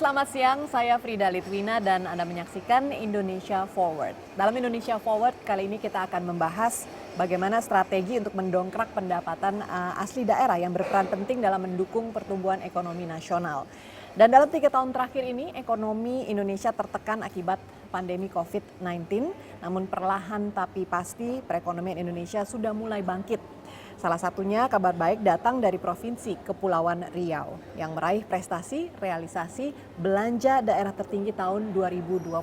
selamat siang. Saya Frida Litwina dan Anda menyaksikan Indonesia Forward. Dalam Indonesia Forward kali ini kita akan membahas bagaimana strategi untuk mendongkrak pendapatan asli daerah yang berperan penting dalam mendukung pertumbuhan ekonomi nasional. Dan dalam 3 tahun terakhir ini ekonomi Indonesia tertekan akibat pandemi COVID-19. Namun perlahan tapi pasti perekonomian Indonesia sudah mulai bangkit. Salah satunya kabar baik datang dari Provinsi Kepulauan Riau yang meraih prestasi realisasi belanja daerah tertinggi tahun 2022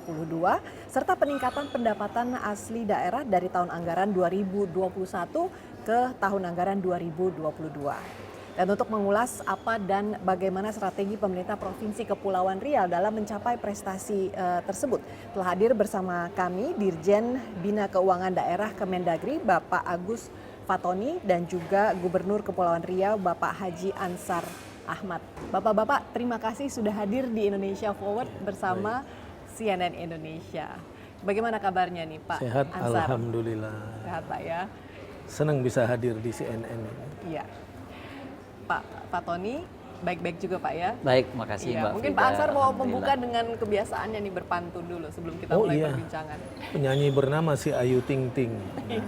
serta peningkatan pendapatan asli daerah dari tahun anggaran 2021 ke tahun anggaran 2022. Dan untuk mengulas apa dan bagaimana strategi pemerintah Provinsi Kepulauan Riau dalam mencapai prestasi tersebut, telah hadir bersama kami Dirjen Bina Keuangan Daerah Kemendagri Bapak Agus Fatoni dan juga Gubernur Kepulauan Riau Bapak Haji Ansar Ahmad. Bapak-bapak, terima kasih sudah hadir di Indonesia Forward bersama CNN Indonesia. Bagaimana kabarnya nih Pak Sehat, Ansar? Alhamdulillah. Sehat Pak ya. Senang bisa hadir di CNN ini. Iya. Pak Fatoni, baik-baik juga Pak ya? Baik, makasih Iya. Mbak Mungkin Frida. Pak Ansar mau membuka dengan kebiasaannya nih berpantun dulu sebelum kita mulai perbincangan. Penyanyi bernama si Ayu Ting Ting.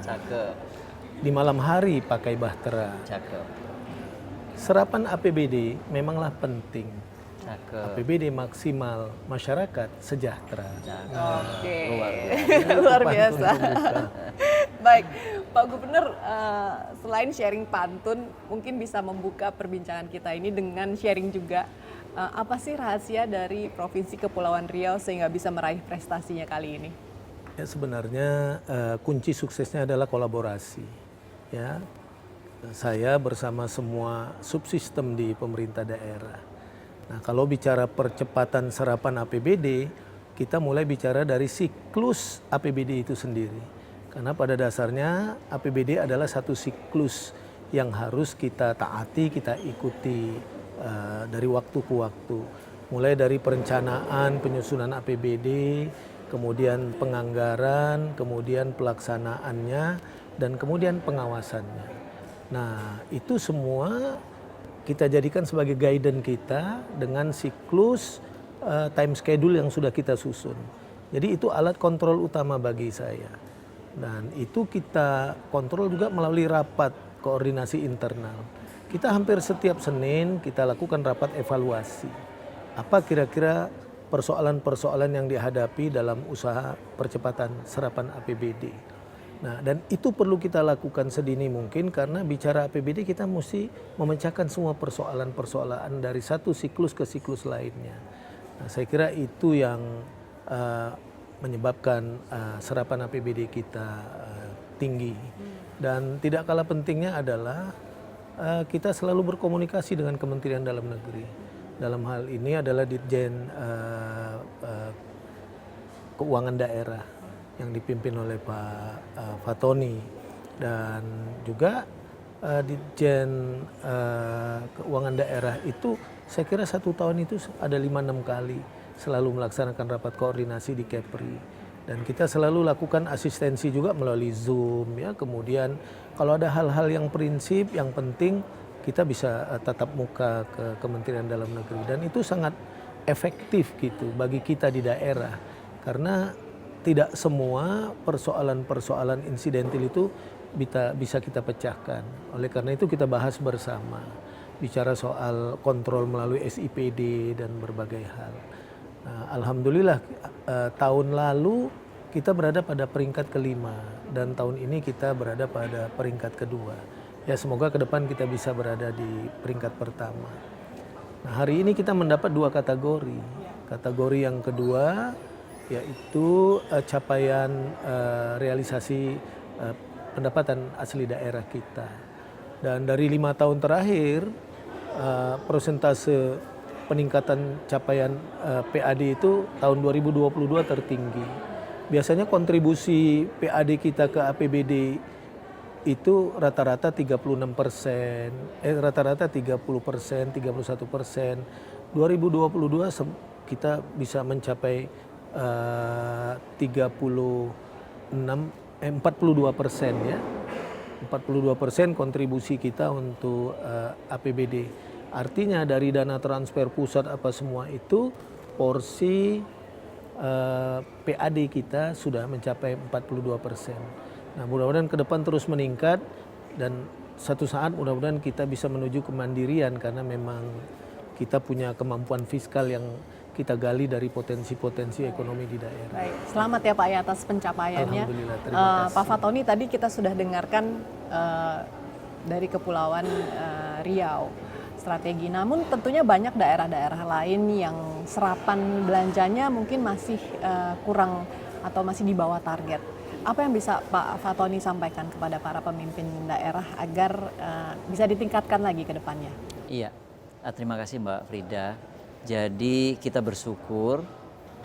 Cakep, Di malam hari pakai bahtera. cakep, Serapan APBD memanglah penting. cakep. APBD maksimal, masyarakat sejahtera. Oke, Luar biasa. luar biasa. Pantun pembuka. Baik, Pak Gubernur, selain sharing pantun, mungkin bisa membuka perbincangan kita ini dengan sharing juga apa sih rahasia dari Provinsi Kepulauan Riau sehingga bisa meraih prestasinya kali ini? Ya, sebenarnya kunci suksesnya adalah kolaborasi. Ya, saya bersama semua subsistem di pemerintah daerah. Nah, kalau bicara percepatan serapan APBD, kita mulai bicara dari siklus APBD itu sendiri. Karena pada dasarnya APBD adalah satu siklus yang harus kita taati, kita ikuti dari waktu ke waktu. Mulai dari perencanaan, penyusunan APBD, kemudian penganggaran, kemudian pelaksanaannya, dan kemudian pengawasannya. Nah, itu semua kita jadikan sebagai guidance kita dengan siklus time schedule yang sudah kita susun. Jadi itu alat kontrol utama bagi saya. Dan itu kita kontrol juga melalui rapat koordinasi internal. Kita hampir setiap Senin kita lakukan rapat evaluasi. Apa kira-kira persoalan-persoalan yang dihadapi dalam usaha percepatan serapan APBD. Nah, dan itu perlu kita lakukan sedini mungkin karena bicara APBD kita mesti memecahkan semua persoalan-persoalan dari satu siklus ke siklus lainnya. Nah, saya kira itu yang menyebabkan serapan APBD kita tinggi. Dan tidak kalah pentingnya adalah kita selalu berkomunikasi dengan Kementerian Dalam Negeri. Dalam hal ini adalah Dirjen Keuangan Daerah yang dipimpin oleh Pak Fatoni dan juga Dirjen Keuangan Daerah itu saya kira 1 tahun itu ada 5-6 kali selalu melaksanakan rapat koordinasi di Kepri dan kita selalu lakukan asistensi juga melalui Zoom ya. Kemudian kalau ada hal-hal yang prinsip yang penting kita bisa tatap muka ke Kementerian Dalam Negeri dan itu sangat efektif gitu bagi kita di daerah karena tidak semua persoalan-persoalan insidentil itu bisa kita pecahkan. Oleh karena itu kita bahas bersama. Bicara soal kontrol melalui SIPD dan berbagai hal. Nah, alhamdulillah tahun lalu kita berada pada peringkat kelima dan tahun ini kita berada pada peringkat kedua. Ya semoga ke depan kita bisa berada di peringkat pertama. Nah, hari ini kita mendapat 2 kategori. Kategori yang kedua yaitu capaian realisasi pendapatan asli daerah kita. Dan dari 5 tahun terakhir persentase peningkatan capaian PAD itu tahun 2022 tertinggi. Biasanya kontribusi PAD kita ke APBD itu rata-rata 36%, rata-rata 30%, 31%. 2022 kita bisa mencapai 42% ya, 42% kontribusi kita untuk APBD. Artinya dari dana transfer pusat apa semua itu porsi PAD kita sudah mencapai 42%. Nah, mudah-mudahan ke depan terus meningkat dan satu saat mudah-mudahan kita bisa menuju kemandirian karena memang kita punya kemampuan fiskal yang kita gali dari potensi-potensi ekonomi di daerah. Baik, selamat ya Pak ya atas pencapaiannya. Alhamdulillah, terima kasih. Pak Fatoni, tadi kita sudah dengarkan dari Kepulauan Riau strategi. Namun tentunya banyak daerah-daerah lain yang serapan belanjanya mungkin masih kurang atau masih di bawah target. Apa yang bisa Pak Fatoni sampaikan kepada para pemimpin daerah agar bisa ditingkatkan lagi ke depannya? Iya, terima kasih Mbak Frida. Jadi kita bersyukur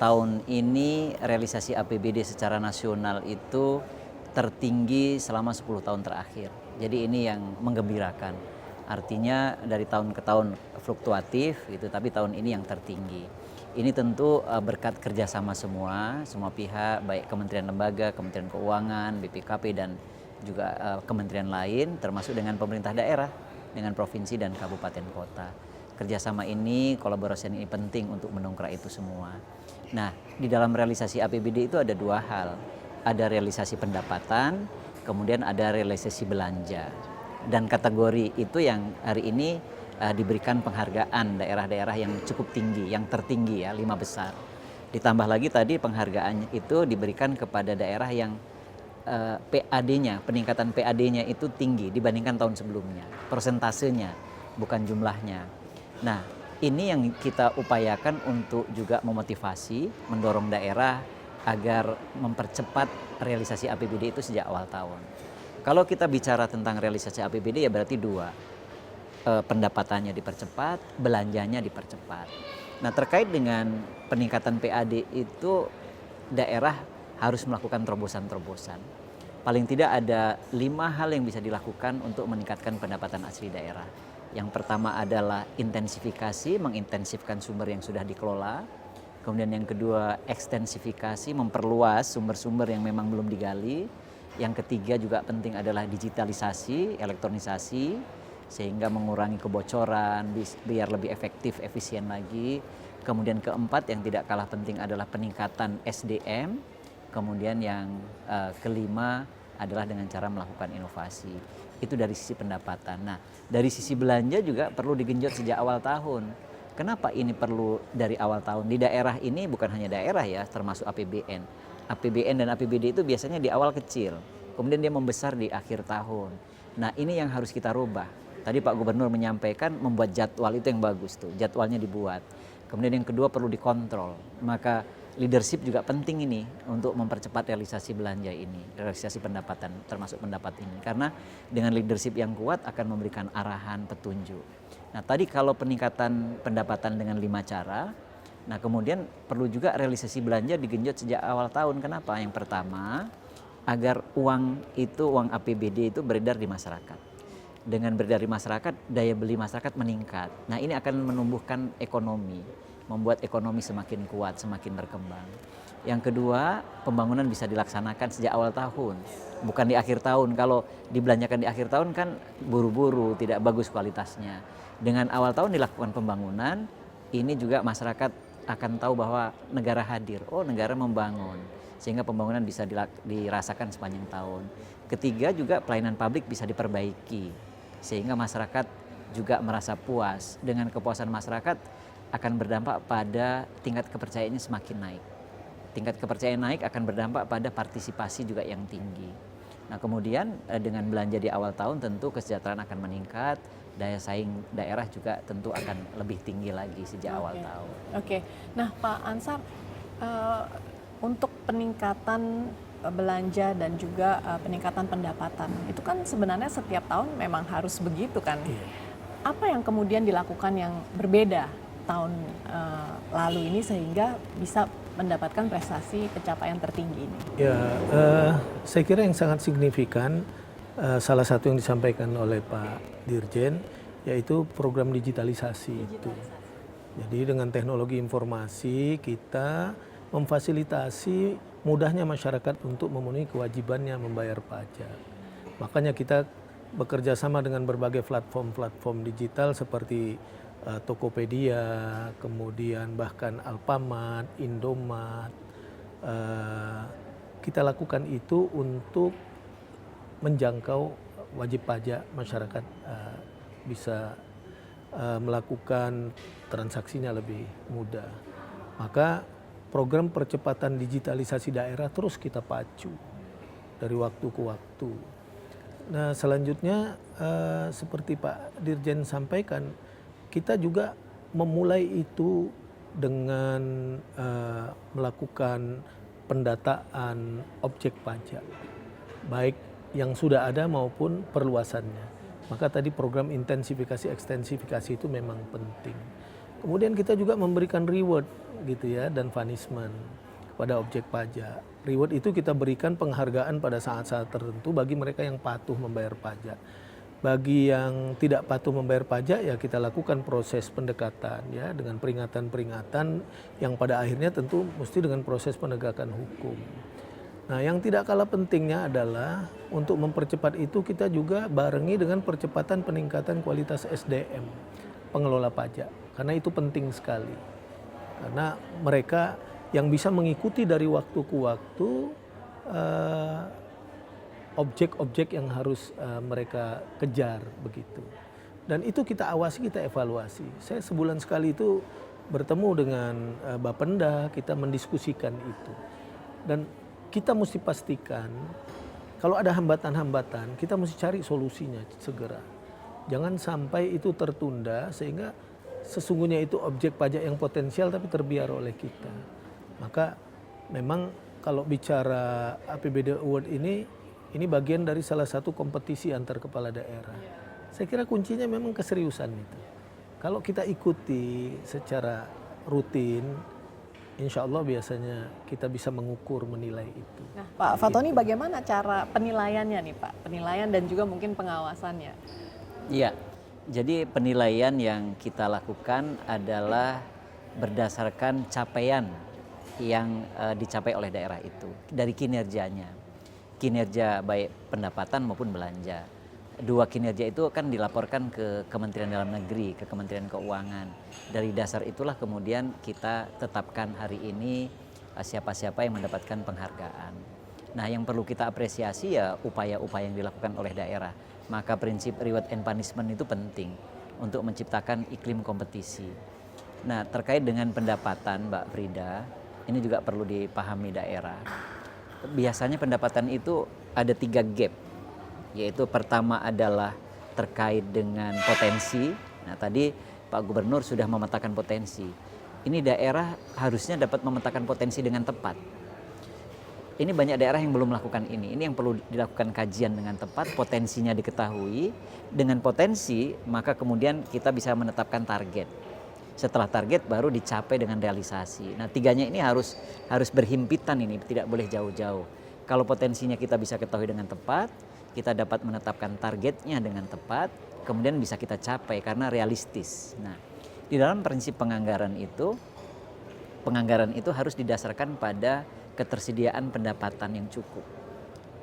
tahun ini realisasi APBD secara nasional itu tertinggi selama 10 tahun terakhir. Jadi ini yang menggembirakan. Artinya dari tahun ke tahun fluktuatif gitu, tapi tahun ini yang tertinggi. Ini tentu berkat kerjasama semua pihak, baik kementerian lembaga, Kementerian Keuangan, BPKP dan juga kementerian lain, termasuk dengan pemerintah daerah, dengan provinsi dan kabupaten kota. Kerjasama ini, kolaborasi ini penting untuk mendongkrak itu semua. Nah, di dalam realisasi APBD itu ada dua hal. Ada realisasi pendapatan, kemudian ada realisasi belanja. Dan kategori itu yang hari ini diberikan penghargaan daerah-daerah yang cukup tinggi, yang tertinggi ya, 5 besar. Ditambah lagi tadi penghargaan itu diberikan kepada daerah yang PAD-nya, peningkatan PAD-nya itu tinggi dibandingkan tahun sebelumnya. Persentasenya, bukan jumlahnya. Nah, ini yang kita upayakan untuk juga memotivasi, mendorong daerah agar mempercepat realisasi APBD itu sejak awal tahun. Kalau kita bicara tentang realisasi APBD ya berarti dua, pendapatannya dipercepat, belanjanya dipercepat. Nah, terkait dengan peningkatan PAD itu daerah harus melakukan terobosan-terobosan. Paling tidak ada 5 hal yang bisa dilakukan untuk meningkatkan pendapatan asli daerah. Yang pertama adalah intensifikasi, mengintensifkan sumber yang sudah dikelola. Kemudian yang kedua ekstensifikasi, memperluas sumber-sumber yang memang belum digali. Yang ketiga juga penting adalah digitalisasi, elektronisasi, sehingga mengurangi kebocoran, biar lebih efektif, efisien lagi. Kemudian keempat yang tidak kalah penting adalah peningkatan SDM. Kemudian yang kelima adalah dengan cara melakukan inovasi. Itu dari sisi pendapatan. Nah, dari sisi belanja juga perlu digenjot sejak awal tahun. Kenapa ini perlu dari awal tahun? Di daerah ini bukan hanya daerah ya, termasuk APBN. APBN dan APBD itu biasanya di awal kecil, kemudian dia membesar di akhir tahun. Nah, ini yang harus kita rubah. Tadi Pak Gubernur menyampaikan membuat jadwal itu yang bagus tuh, jadwalnya dibuat. Kemudian yang kedua perlu dikontrol. Maka leadership juga penting ini untuk mempercepat realisasi belanja ini, realisasi pendapatan, termasuk pendapat ini. Karena dengan leadership yang kuat akan memberikan arahan, petunjuk. Nah, tadi kalau peningkatan pendapatan dengan 5 cara, nah kemudian perlu juga realisasi belanja digenjot sejak awal tahun. Kenapa? Yang pertama, agar uang APBD itu beredar di masyarakat. Dengan beredar di masyarakat, daya beli masyarakat meningkat. Nah, ini akan menumbuhkan ekonomi, membuat ekonomi semakin kuat, semakin berkembang. Yang kedua, pembangunan bisa dilaksanakan sejak awal tahun, bukan di akhir tahun. Kalau dibelanjakan di akhir tahun kan buru-buru, tidak bagus kualitasnya. Dengan awal tahun dilakukan pembangunan, ini juga masyarakat akan tahu bahwa negara hadir, oh negara membangun, sehingga pembangunan bisa dirasakan sepanjang tahun. Ketiga juga pelayanan publik bisa diperbaiki, sehingga masyarakat juga merasa puas. Dengan kepuasan masyarakat akan berdampak pada tingkat kepercayaannya semakin naik. Tingkat kepercayaan naik akan berdampak pada partisipasi juga yang tinggi. Nah, kemudian dengan belanja di awal tahun tentu kesejahteraan akan meningkat, daya saing daerah juga tentu akan lebih tinggi lagi sejak awal tahun. Oke. Nah, Pak Ansar, untuk peningkatan belanja dan juga peningkatan pendapatan, itu kan sebenarnya setiap tahun memang harus begitu kan? Iya. Apa yang kemudian dilakukan yang berbeda tahun lalu ini sehingga bisa mendapatkan prestasi pencapaian tertinggi ini? Ya, saya kira yang sangat signifikan salah satu yang disampaikan oleh Pak Dirjen yaitu program digitalisasi itu. Jadi dengan teknologi informasi kita memfasilitasi mudahnya masyarakat untuk memenuhi kewajibannya membayar pajak. Makanya kita bekerja sama dengan berbagai platform-platform digital seperti Tokopedia, kemudian bahkan Alfamart, Indomart. Kita lakukan itu untuk menjangkau wajib pajak masyarakat bisa melakukan transaksinya lebih mudah. Maka program percepatan digitalisasi daerah terus kita pacu dari waktu ke waktu. Nah selanjutnya seperti Pak Dirjen sampaikan, kita juga memulai itu dengan melakukan pendataan objek pajak, baik yang sudah ada maupun perluasannya. Maka tadi program intensifikasi ekstensifikasi itu memang penting. Kemudian kita juga memberikan reward gitu ya dan punishment pada objek pajak. Reward itu kita berikan penghargaan pada saat-saat tertentu bagi mereka yang patuh membayar pajak. Bagi yang tidak patuh membayar pajak ya kita lakukan proses pendekatan ya dengan peringatan-peringatan yang pada akhirnya tentu mesti dengan proses penegakan hukum. Nah yang tidak kalah pentingnya adalah untuk mempercepat itu kita juga barengi dengan percepatan peningkatan kualitas SDM pengelola pajak. Karena itu penting sekali. Karena mereka yang bisa mengikuti dari waktu ke waktu objek-objek yang harus mereka kejar begitu. Dan itu kita awasi, kita evaluasi. Saya sebulan sekali itu bertemu dengan Bapenda, kita mendiskusikan itu. Dan kita mesti pastikan kalau ada hambatan-hambatan, kita mesti cari solusinya segera. Jangan sampai itu tertunda sehingga sesungguhnya itu objek pajak yang potensial tapi terbiar oleh kita. Maka memang kalau bicara APBD Award ini bagian dari salah satu kompetisi antar kepala daerah. Saya kira kuncinya memang keseriusan itu. Kalau kita ikuti secara rutin, insya Allah biasanya kita bisa mengukur, menilai itu. Nah, Pak Fatoni bagaimana cara penilaiannya nih Pak? Penilaian dan juga mungkin pengawasannya. Iya, jadi penilaian yang kita lakukan adalah berdasarkan capaian yang dicapai oleh daerah itu dari kinerjanya. Kinerja baik pendapatan maupun belanja. Dua kinerja itu kan dilaporkan ke Kementerian Dalam Negeri, ke Kementerian Keuangan. Dari dasar itulah kemudian kita tetapkan hari ini siapa-siapa yang mendapatkan penghargaan. Nah yang perlu kita apresiasi ya upaya-upaya yang dilakukan oleh daerah. Maka prinsip reward and punishment itu penting untuk menciptakan iklim kompetisi. Nah terkait dengan pendapatan Mbak Frida, ini juga perlu dipahami daerah. Biasanya pendapatan itu ada 3 gap, yaitu pertama adalah terkait dengan potensi. Nah tadi Pak Gubernur sudah memetakan potensi. Ini daerah harusnya dapat memetakan potensi dengan tepat. Ini banyak daerah yang belum melakukan ini. Ini yang perlu dilakukan kajian dengan tepat, potensinya diketahui. Dengan potensi maka kemudian kita bisa menetapkan target. Setelah target baru dicapai dengan realisasi. Nah tiganya ini harus berhimpitan ini, tidak boleh jauh-jauh. Kalau potensinya kita bisa ketahui dengan tepat, kita dapat menetapkan targetnya dengan tepat, kemudian bisa kita capai karena realistis. Nah di dalam prinsip penganggaran itu harus didasarkan pada ketersediaan pendapatan yang cukup.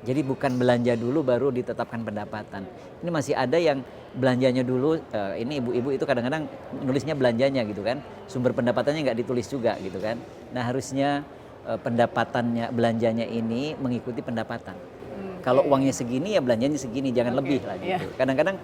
Jadi bukan belanja dulu baru ditetapkan pendapatan. Ini masih ada yang belanjanya dulu, ini ibu-ibu itu kadang-kadang nulisnya belanjanya gitu kan. Sumber pendapatannya nggak ditulis juga gitu kan. Nah harusnya pendapatannya, belanjanya ini mengikuti pendapatan. Kalau uangnya segini ya belanjanya segini, jangan lebih lah gitu. Kadang-kadang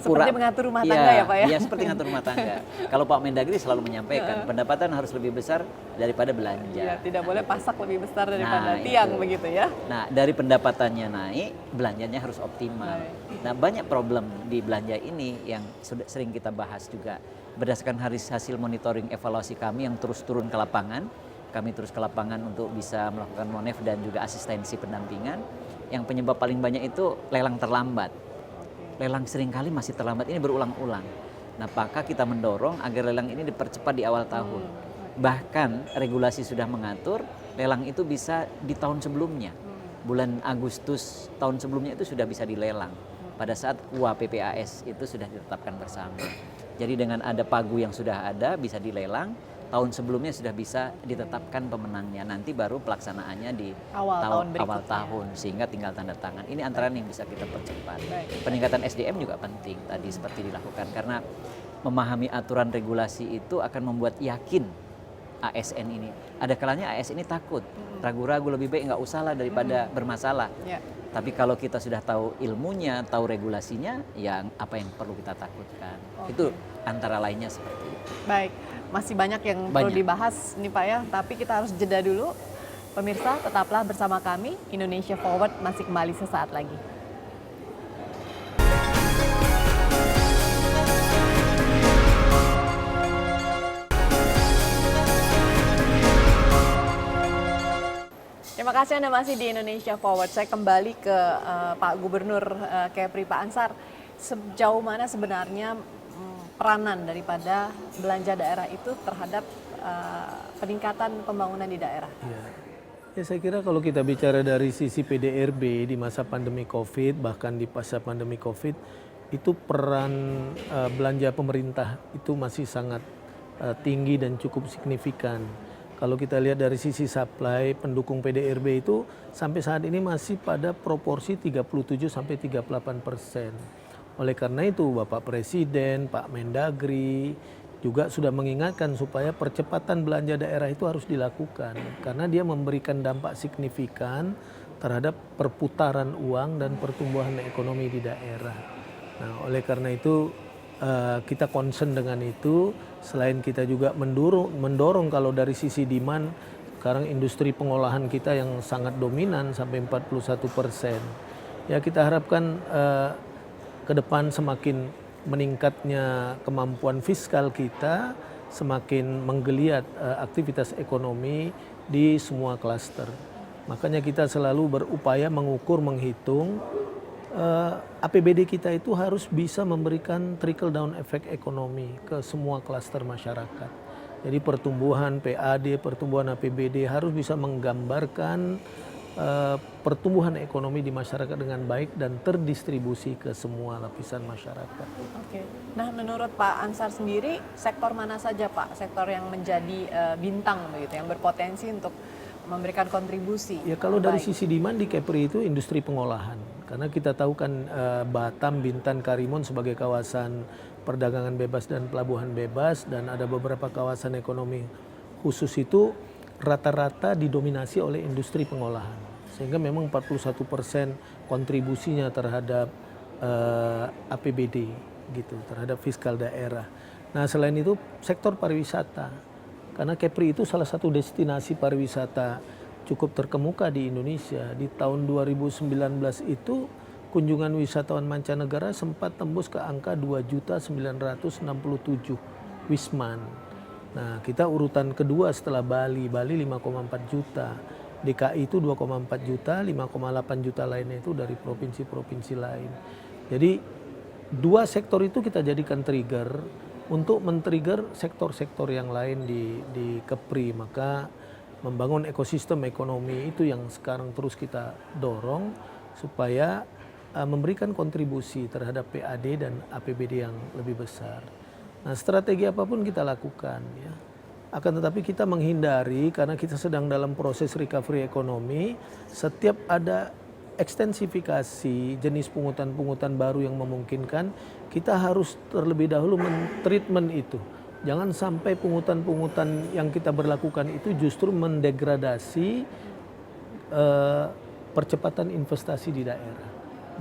seperti mengatur rumah tangga ya Pak ya? Iya seperti mengatur rumah tangga. Kalau Pak Mendagri selalu menyampaikan pendapatan harus lebih besar daripada belanja. Ya, tidak boleh pasak lebih besar daripada tiang begitu ya. Nah dari pendapatannya naik, belanjanya harus optimal. Nah banyak problem di belanja ini yang sudah sering kita bahas juga. Berdasarkan hasil monitoring evaluasi kami yang terus turun ke lapangan, kami terus ke lapangan untuk bisa melakukan monef dan juga asistensi pendampingan. Yang penyebab paling banyak itu lelang terlambat. Lelang seringkali masih terlambat, ini berulang-ulang. Nah maka kita mendorong agar lelang ini dipercepat di awal tahun. Bahkan regulasi sudah mengatur lelang itu bisa di tahun sebelumnya. Bulan Agustus tahun sebelumnya itu sudah bisa dilelang. Pada saat KUA PPAS itu sudah ditetapkan bersama. Jadi dengan ada pagu yang sudah ada bisa dilelang, tahun sebelumnya sudah bisa ditetapkan pemenangnya. Nanti baru pelaksanaannya di awal tahun sehingga tinggal tanda tangan. Ini antara yang bisa kita percepat. Peningkatan SDM juga penting tadi seperti dilakukan karena memahami aturan regulasi itu akan membuat yakin ASN ini. Ada kalanya ASN ini takut, ragu-ragu, lebih baik nggak usah lah daripada bermasalah. Ya. Tapi kalau kita sudah tahu ilmunya, tahu regulasinya, ya apa yang perlu kita takutkan. Itu antara lainnya seperti itu. Baik, masih banyak yang perlu dibahas nih Pak ya, tapi kita harus jeda dulu. Pemirsa, tetaplah bersama kami, Indonesia Forward masih kembali sesaat lagi. Terima kasih Anda masih di Indonesia Forward. Saya kembali ke Pak Gubernur Kepri, Pak Ansar. Sejauh mana sebenarnya peranan daripada belanja daerah itu terhadap peningkatan pembangunan di daerah? Ya, saya kira kalau kita bicara dari sisi PDRB di masa pandemi COVID, bahkan di pasca pandemi COVID, itu peran belanja pemerintah itu masih sangat tinggi dan cukup signifikan. Kalau kita lihat dari sisi supply, pendukung PDRB itu sampai saat ini masih pada proporsi 37-38%. Oleh karena itu Bapak Presiden, Pak Mendagri juga sudah mengingatkan supaya percepatan belanja daerah itu harus dilakukan. Karena dia memberikan dampak signifikan terhadap perputaran uang dan pertumbuhan ekonomi di daerah. Nah, oleh karena itu kita concern dengan itu. Selain kita juga mendorong kalau dari sisi demand, sekarang industri pengolahan kita yang sangat dominan sampai 41%. Ya, kita harapkan ke depan semakin meningkatnya kemampuan fiskal kita, semakin menggeliat aktivitas ekonomi di semua klaster. Makanya kita selalu berupaya mengukur, menghitung APBD kita itu harus bisa memberikan trickle down efek ekonomi ke semua klaster masyarakat. Jadi pertumbuhan PAD, pertumbuhan APBD harus bisa menggambarkan pertumbuhan ekonomi di masyarakat dengan baik dan terdistribusi ke semua lapisan masyarakat. Oke. Nah, menurut Pak Ansar sendiri, sektor mana saja Pak, sektor yang menjadi bintang begitu, yang berpotensi untuk memberikan kontribusi? Ya, kalau dari sisi demand di Kepri itu industri pengolahan. Karena kita tahu kan Batam, Bintan, Karimun sebagai kawasan perdagangan bebas dan pelabuhan bebas, dan ada beberapa kawasan ekonomi khusus itu rata-rata didominasi oleh industri pengolahan, sehingga memang 41% kontribusinya terhadap APBD gitu, terhadap fiskal daerah. Nah, selain itu sektor pariwisata, karena Kepri itu salah satu destinasi pariwisata cukup terkemuka di Indonesia. Di tahun 2019 itu kunjungan wisatawan mancanegara sempat tembus ke angka 2.967 wisman. Nah, kita urutan kedua setelah Bali. Bali 5,4 juta. DKI itu 2,4 juta, 5,8 juta lainnya itu dari provinsi-provinsi lain. Jadi dua sektor itu kita jadikan trigger untuk men-trigger sektor-sektor yang lain di Kepri. Maka membangun ekosistem ekonomi itu yang sekarang terus kita dorong supaya memberikan kontribusi terhadap PAD dan APBD yang lebih besar. Nah, strategi apapun kita lakukan ya. Akan tetapi kita menghindari, karena kita sedang dalam proses recovery ekonomi, setiap ada ekstensifikasi jenis pungutan-pungutan baru yang memungkinkan, kita harus terlebih dahulu men-treatment itu. Jangan sampai pungutan-pungutan yang kita berlakukan itu justru mendegradasi percepatan investasi di daerah.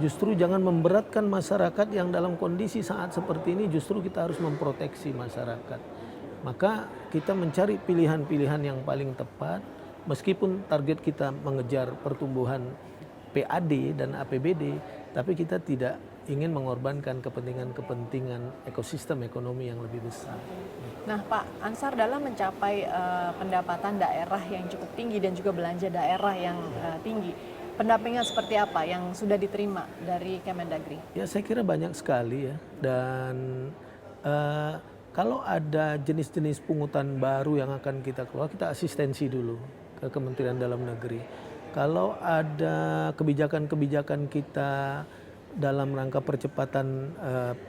Justru jangan memberatkan masyarakat yang dalam kondisi saat seperti ini, justru kita harus memproteksi masyarakat. Maka kita mencari pilihan-pilihan yang paling tepat, meskipun target kita mengejar pertumbuhan PAD dan APBD, tapi kita tidak ingin mengorbankan kepentingan-kepentingan ekosistem ekonomi yang lebih besar. Nah, Pak Ansar, dalam mencapai pendapatan daerah yang cukup tinggi dan juga belanja daerah yang tinggi, pendampingan seperti apa yang sudah diterima dari Kemendagri? Ya, saya kira banyak sekali ya. Dan kalau ada jenis-jenis pungutan baru yang akan kita keluar, kita asistensi dulu ke Kementerian Dalam Negeri. Kalau ada kebijakan-kebijakan kita dalam rangka percepatan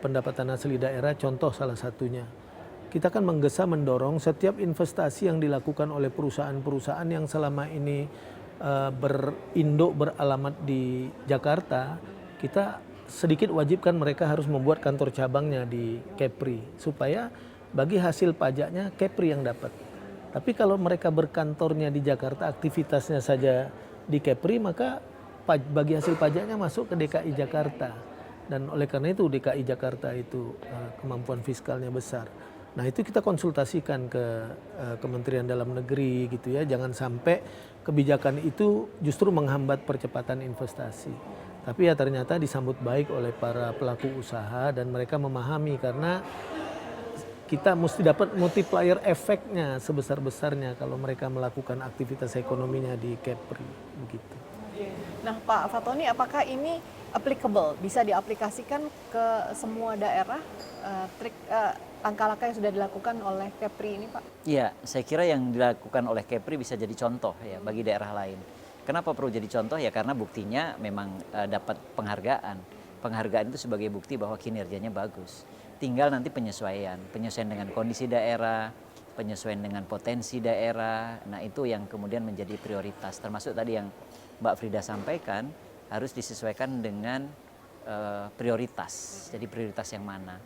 pendapatan asli daerah, contoh salah satunya, kita kan menggesa mendorong setiap investasi yang dilakukan oleh perusahaan-perusahaan yang selama ini beralamat di Jakarta, kita sedikit wajibkan mereka harus membuat kantor cabangnya di Kepri supaya bagi hasil pajaknya Kepri yang dapat. Tapi kalau mereka berkantornya di Jakarta, aktivitasnya saja di Kepri, maka bagi hasil pajaknya masuk ke DKI Jakarta. Dan oleh karena itu DKI Jakarta itu kemampuan fiskalnya besar. Nah itu kita konsultasikan ke Kementerian Dalam Negeri gitu ya. Jangan sampai kebijakan itu justru menghambat percepatan investasi. Tapi ya ternyata disambut baik oleh para pelaku usaha dan mereka memahami karena kita mesti dapat multiplier efeknya sebesar-besarnya kalau mereka melakukan aktivitas ekonominya di Kepri begitu. Nah Pak Fatoni, apakah ini applicable, bisa diaplikasikan ke semua daerah, langkah-langkah yang sudah dilakukan oleh Kepri ini Pak? Iya, saya kira yang dilakukan oleh Kepri bisa jadi contoh ya bagi daerah lain. Kenapa perlu jadi contoh ya? Karena buktinya memang dapat penghargaan. Penghargaan itu sebagai bukti bahwa kinerjanya bagus. Tinggal nanti penyesuaian dengan kondisi daerah, penyesuaian dengan potensi daerah. Nah itu yang kemudian menjadi prioritas. Termasuk tadi yang Mbak Frida sampaikan harus disesuaikan dengan prioritas. Jadi prioritas yang mana?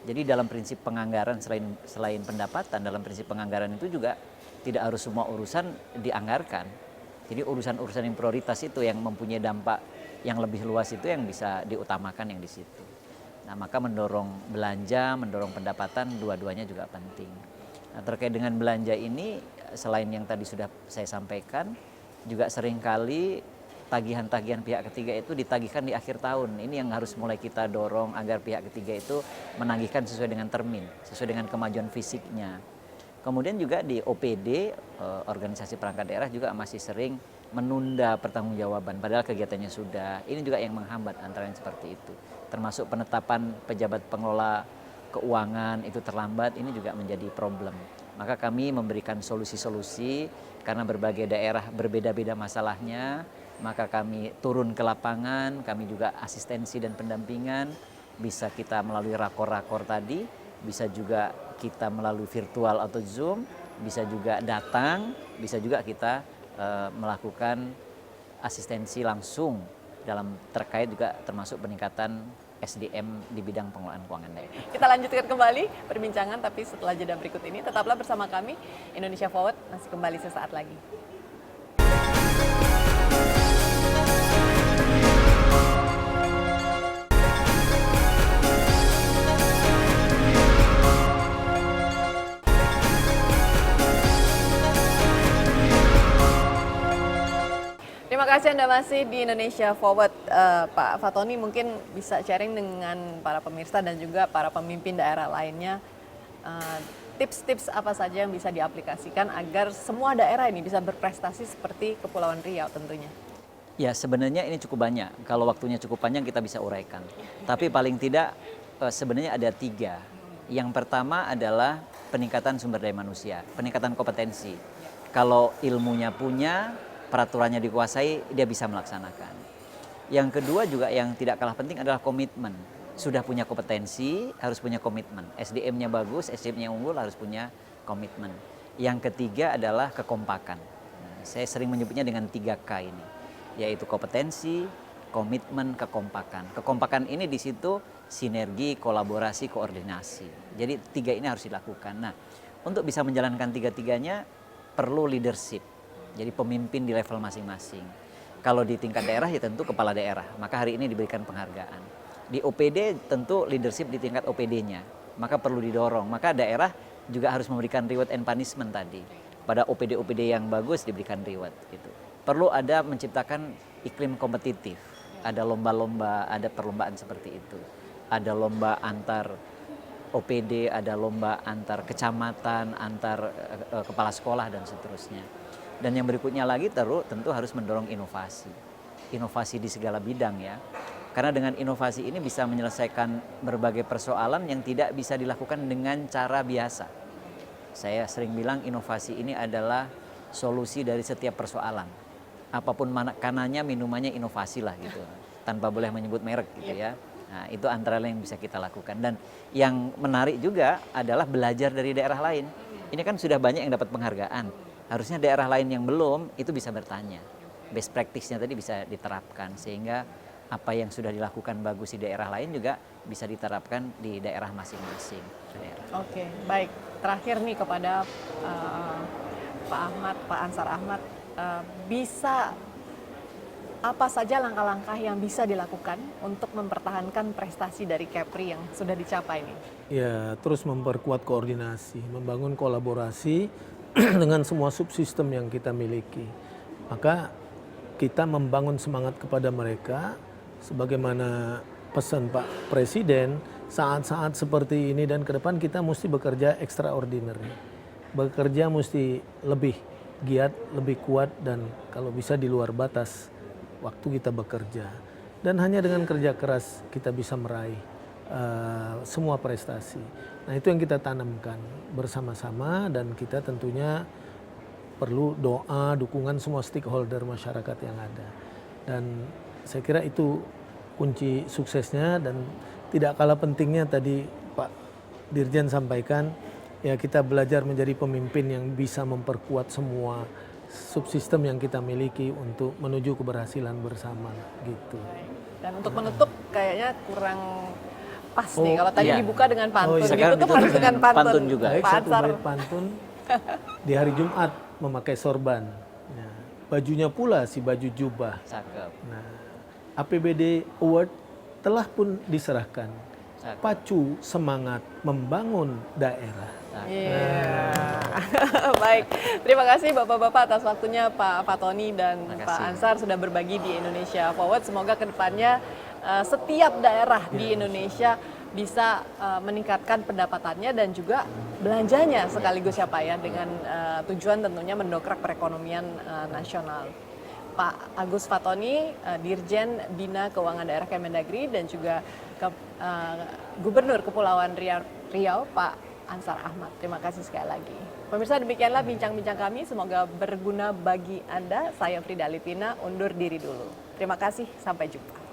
Jadi dalam prinsip penganggaran selain pendapatan, dalam prinsip penganggaran itu juga tidak harus semua urusan dianggarkan. Jadi urusan-urusan yang prioritas itu yang mempunyai dampak yang lebih luas itu yang bisa diutamakan yang di situ. Nah, maka mendorong belanja, mendorong pendapatan, dua-duanya juga penting. Nah, terkait dengan belanja ini, selain yang tadi sudah saya sampaikan, juga seringkali tagihan-tagihan pihak ketiga itu ditagihkan di akhir tahun. Ini yang harus mulai kita dorong agar pihak ketiga itu menagihkan sesuai dengan termin, sesuai dengan kemajuan fisiknya. Kemudian juga di OPD, organisasi perangkat daerah juga masih sering menunda pertanggungjawaban, padahal kegiatannya sudah. Ini juga yang menghambat antara yang seperti itu. Termasuk penetapan pejabat pengelola keuangan itu terlambat, ini juga menjadi problem. Maka kami memberikan solusi-solusi karena berbagai daerah berbeda-beda masalahnya, maka kami turun ke lapangan, kami juga asistensi dan pendampingan, bisa kita melalui rakor-rakor tadi, bisa juga kita melalui virtual atau Zoom, bisa juga datang, bisa juga kita melakukan asistensi langsung dalam terkait juga termasuk peningkatan SDM di bidang pengelolaan keuangan daerah. Kita lanjutkan kembali perbincangan, tapi setelah jeda berikut ini tetaplah bersama kami. Indonesia Forward masih kembali sesaat lagi. Terima kasih Anda masih di Indonesia Forward. Pak Fatoni mungkin bisa sharing dengan para pemirsa dan juga para pemimpin daerah lainnya, tips-tips apa saja yang bisa diaplikasikan agar semua daerah ini bisa berprestasi seperti Kepulauan Riau tentunya. Ya sebenarnya ini cukup banyak, kalau waktunya cukup panjang kita bisa uraikan. Tapi paling tidak sebenarnya ada 3. Yang pertama adalah peningkatan sumber daya manusia, peningkatan kompetensi. Kalau ilmunya punya, peraturannya dikuasai, dia bisa melaksanakan. Yang kedua juga yang tidak kalah penting adalah komitmen. Sudah punya kompetensi, harus punya komitmen. SDM-nya bagus, SDM-nya unggul, harus punya komitmen. Yang ketiga adalah kekompakan. Nah, saya sering menyebutnya dengan 3K ini, yaitu kompetensi, komitmen, kekompakan. Kekompakan ini di situ sinergi, kolaborasi, koordinasi. Jadi 3 ini harus dilakukan. Nah, untuk bisa menjalankan 3-tiganya perlu leadership. Jadi pemimpin di level masing-masing. Kalau di tingkat daerah ya tentu kepala daerah, maka hari ini diberikan penghargaan. Di OPD tentu leadership di tingkat OPD-nya, maka perlu didorong. Maka daerah juga harus memberikan reward and punishment tadi. Pada OPD-OPD yang bagus diberikan reward gitu. Perlu ada menciptakan iklim kompetitif. Ada lomba-lomba, ada perlombaan seperti itu. Ada lomba antar OPD, ada lomba antar kecamatan, antar kepala sekolah dan seterusnya. Dan yang berikutnya lagi tentu harus mendorong inovasi. Inovasi di segala bidang ya. Karena dengan inovasi ini bisa menyelesaikan berbagai persoalan yang tidak bisa dilakukan dengan cara biasa. Saya sering bilang inovasi ini adalah solusi dari setiap persoalan. Apapun makanannya, minumannya inovasi lah gitu. Tanpa boleh menyebut merek gitu ya. Nah, itu antara lain yang bisa kita lakukan. Dan yang menarik juga adalah belajar dari daerah lain. Ini kan sudah banyak yang dapat penghargaan. Harusnya daerah lain yang belum itu bisa bertanya. Best practice-nya tadi bisa diterapkan sehingga apa yang sudah dilakukan bagus di daerah lain juga bisa diterapkan di daerah masing-masing daerah. Oke, baik. Terakhir nih kepada Pak Ahmad, Pak Ansar Ahmad, bisa apa saja langkah-langkah yang bisa dilakukan untuk mempertahankan prestasi dari Kepri yang sudah dicapai nih? Ya, terus memperkuat koordinasi, membangun kolaborasi dengan semua subsistem yang kita miliki. Maka kita membangun semangat kepada mereka, sebagaimana pesan Pak Presiden, saat-saat seperti ini dan ke depan kita mesti bekerja extraordinary. Bekerja mesti lebih giat, lebih kuat, dan kalau bisa di luar batas waktu kita bekerja. Dan hanya dengan kerja keras kita bisa meraih semua prestasi. Nah, itu yang kita tanamkan bersama-sama, dan kita tentunya perlu doa, dukungan semua stakeholder masyarakat yang ada. Dan saya kira itu kunci suksesnya, dan tidak kalah pentingnya tadi Pak Dirjen sampaikan, ya kita belajar menjadi pemimpin yang bisa memperkuat semua subsistem yang kita miliki untuk menuju keberhasilan bersama gitu. Dan untuk menutup kayaknya kurang pas nih kalau tadi iya. dibuka dengan pantun, Sekarang ditutup harus ditutup dengan dengan pantun. pantun juga. Baik, Pak satu Ansar, bait pantun di hari Jumat memakai sorban. Nah, bajunya pula si baju jubah. Cakep. Nah, APBD Award telah pun diserahkan. Cakep. Pacu semangat membangun daerah. iya. Baik, terima kasih Bapak-Bapak atas waktunya, Pak Fatoni dan Terima Pak kasih. Ansar sudah berbagi di Indonesia Forward. Semoga kedepannya setiap daerah di Indonesia bisa meningkatkan pendapatannya dan juga belanjanya sekaligus ya Pak ya, dengan tujuan tentunya mendongkrak perekonomian nasional. Pak Agus Fatoni, Dirjen Bina Keuangan Daerah Kemendagri, dan juga Gubernur Kepulauan Riau, Pak Ansar Ahmad. Terima kasih sekali lagi. Pemirsa, demikianlah bincang-bincang kami. Semoga berguna bagi Anda. Saya Frida Litwina, undur diri dulu. Terima kasih, sampai jumpa.